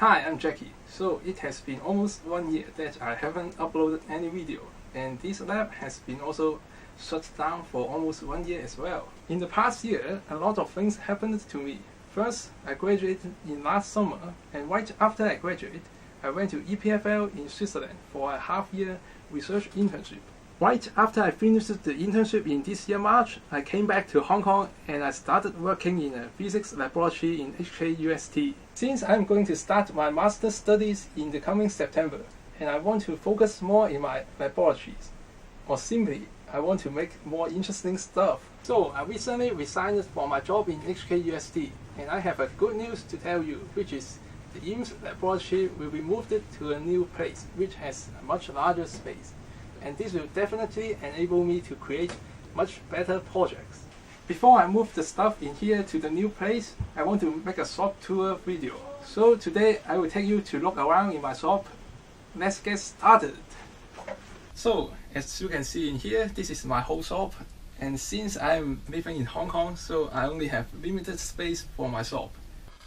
Hi, I'm Jackie. So it has been almost 1 year that I haven't uploaded any video, and this lab has been also shut down for almost 1 year as well. In the past year, a lot of things happened to me. First, I graduated in last summer, and right after I graduated, I went to EPFL in Switzerland for a half-year research internship. Right after I finished the internship in this year March, I came back to Hong Kong and I started working in a physics laboratory in HKUST. Since I'm going to start my master's studies in the coming September, and I want to focus more in my laboratories, or simply, I want to make more interesting stuff. So I recently resigned from my job in HKUST, and I have a good news to tell you, which is the IMS laboratory will be moved to a new place, which has a much larger space. And this will definitely enable me to create much better projects. Before I move the stuff in here to the new place, I want to make a shop tour video. So today I will take you to look around in my shop. Let's get started. So as you can see in here, this is my whole shop. And since I'm living in Hong Kong, so I only have limited space for my shop.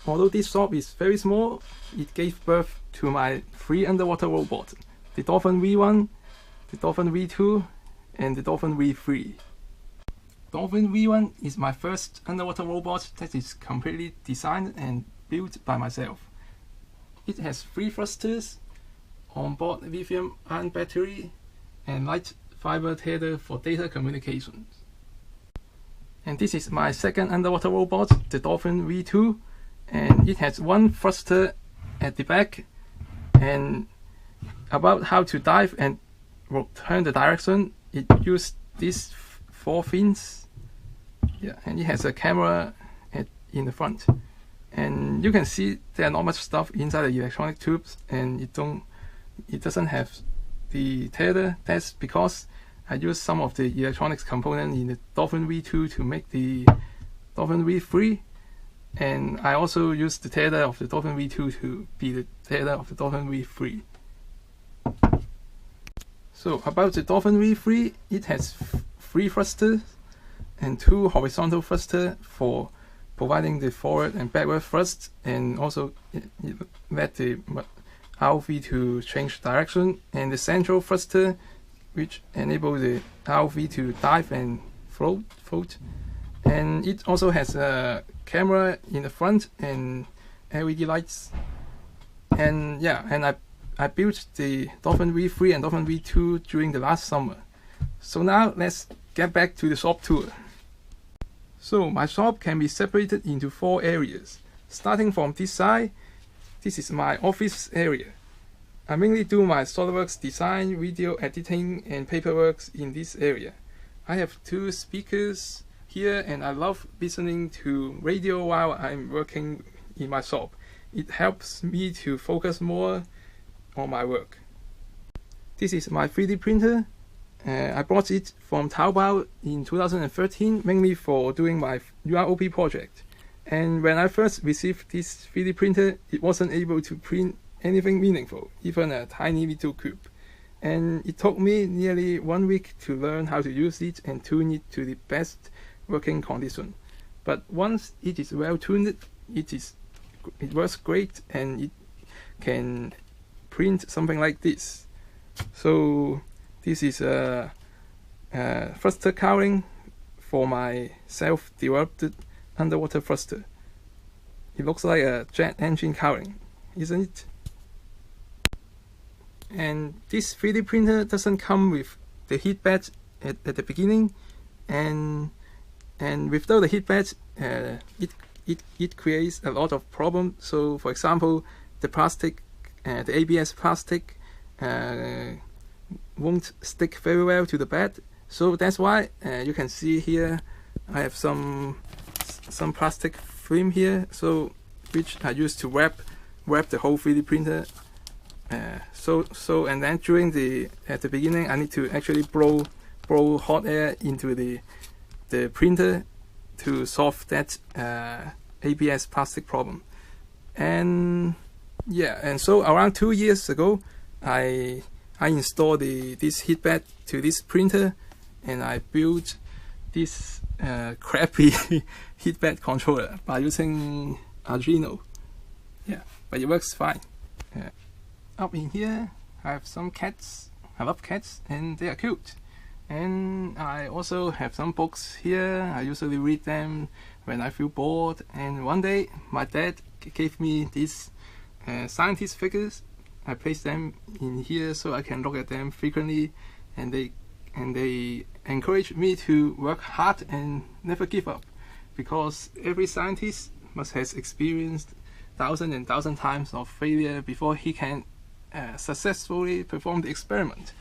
Although this shop is very small, it gave birth to my 3 underwater robots, the Dolphin V1, the Dolphin V2, and the Dolphin V3. Dolphin V1 is my first underwater robot that is completely designed and built by myself. It has 3 thrusters, onboard lithium-ion battery, and light fiber tether for data communications. And this is my second underwater robot, the Dolphin V2, and it has 1 thruster at the back, and about how to dive and turn the direction, it used these 4 fins. Yeah, and it has a camera in the front. And you can see there are not much stuff inside the electronic tubes, and it doesn't have the tether. That's because I used some of the electronics component in the Dolphin V2 to make the Dolphin V3, and I also used the tether of the Dolphin V2 to be the tether of the Dolphin V3. So about the Dolphin V3, it has 3 thrusters and 2 horizontal thrusters for providing the forward and backward thrust, and also it let the ROV to change direction, and the central thruster which enables the ROV to dive and float. And it also has a camera in the front and LED lights. And yeah, and I built the Dolphin V3 and Dolphin V2 during the last summer. So now let's get back to the shop tour. So my shop can be separated into 4 areas. Starting from this side, this is my office area. I mainly do my SolidWorks design, video editing, and paperwork in this area. I have 2 speakers here, and I love listening to radio while I'm working in my shop. It helps me to focus more on my work. This is my 3D printer. I bought it from Taobao in 2013, mainly for doing my UROP project. And when I first received this 3D printer, it wasn't able to print anything meaningful, even a tiny little cube. And it took me nearly 1 week to learn how to use it and tune it to the best working condition. But once it is well tuned, it works great, and it can print something like this. So this is a thruster cowling for my self-developed underwater thruster. It looks like a jet engine cowling, isn't it? And this 3D printer doesn't come with the heat bed at the beginning, and without the heat bed, it creates a lot of problems. So for example, the plastic, the ABS plastic won't stick very well to the bed. So that's why you can see here I have some plastic film here, so which I used to wrap the whole 3D printer. And then at the beginning, I need to actually blow hot air into the printer to solve that ABS plastic problem. And yeah, and so around 2 years ago, I installed this heat bed to this printer, and I built this crappy heat bed controller by using Arduino. Yeah. but it works fine. Up in here, I have some cats. I love cats and they are cute. And I also have some books here. I usually read them when I feel bored. And one day, my dad gave me these scientist figures. I placed them in here so I can look at them frequently, and they encourage me to work hard and never give up, because every scientist must have experienced thousands and thousands times of failure before he can successfully perform the experiment.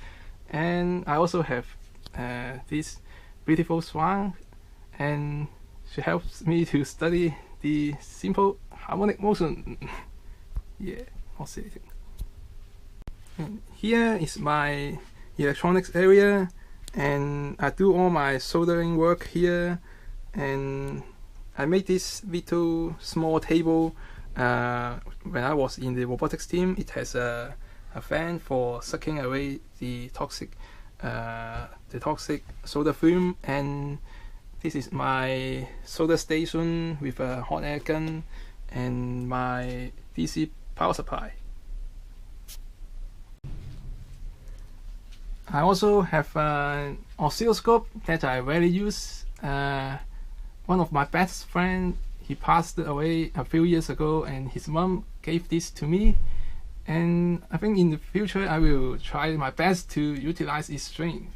And I also have this beautiful swan, and she helps me to study the simple harmonic motion. Yeah, oscillating. And here is my electronics area, and I do all my soldering work here. And I made this little small table when I was in the robotics team. It has a fan for sucking away the toxic solder film, and this is my solder station with a hot air gun and my DC power supply. I also have an oscilloscope that I rarely use. One of my best friends, he passed away a few years ago, and his mom gave this to me. And I think in the future I will try my best to utilize its strength.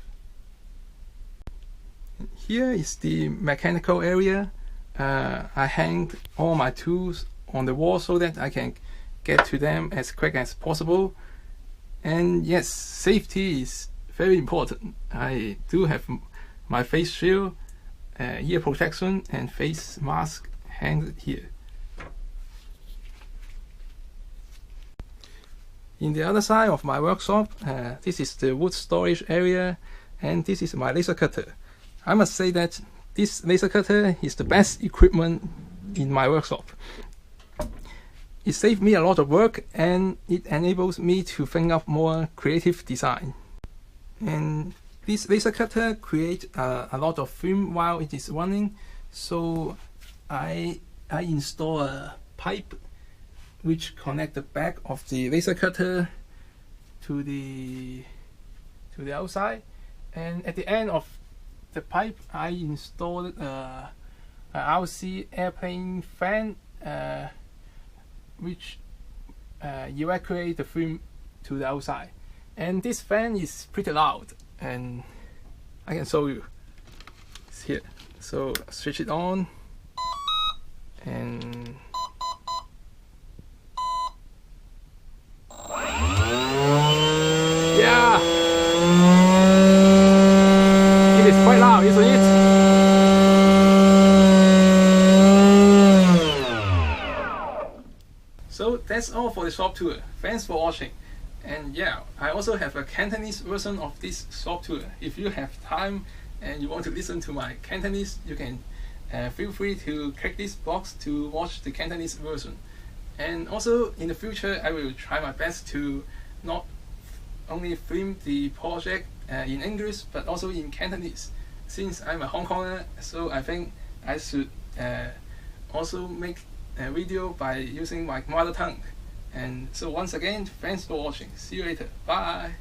Here is the mechanical area. I hang all my tools on the wall so that I can get to them as quick as possible. And yes, safety is very important. I do have my face shield, ear protection and face mask hanged here. In the other side of my workshop, this is the wood storage area, and this is my laser cutter. I must say that this laser cutter is the best equipment in my workshop. It saves me a lot of work, and it enables me to think of more creative design. And this laser cutter creates a lot of film while it is running, so I install a pipe which connect the back of the laser cutter to the outside, and at the end of the pipe I installed a RC airplane fan which evacuate the film to the outside. And this fan is pretty loud, and I can show you. It's here. So switch it on, and yeah, it is quite loud, isn't it? So that's all for the shop tour. Thanks for watching. And yeah, I also have a Cantonese version of this shop tour. If you have time and you want to listen to my Cantonese, you can feel free to click this box to watch the Cantonese version. And also in the future, I will try my best to not only film the project in English, but also in Cantonese. Since I'm a Hong Konger, so I think I should also make a video by using my mother tongue. And so once again, thanks for watching. See you later. Bye.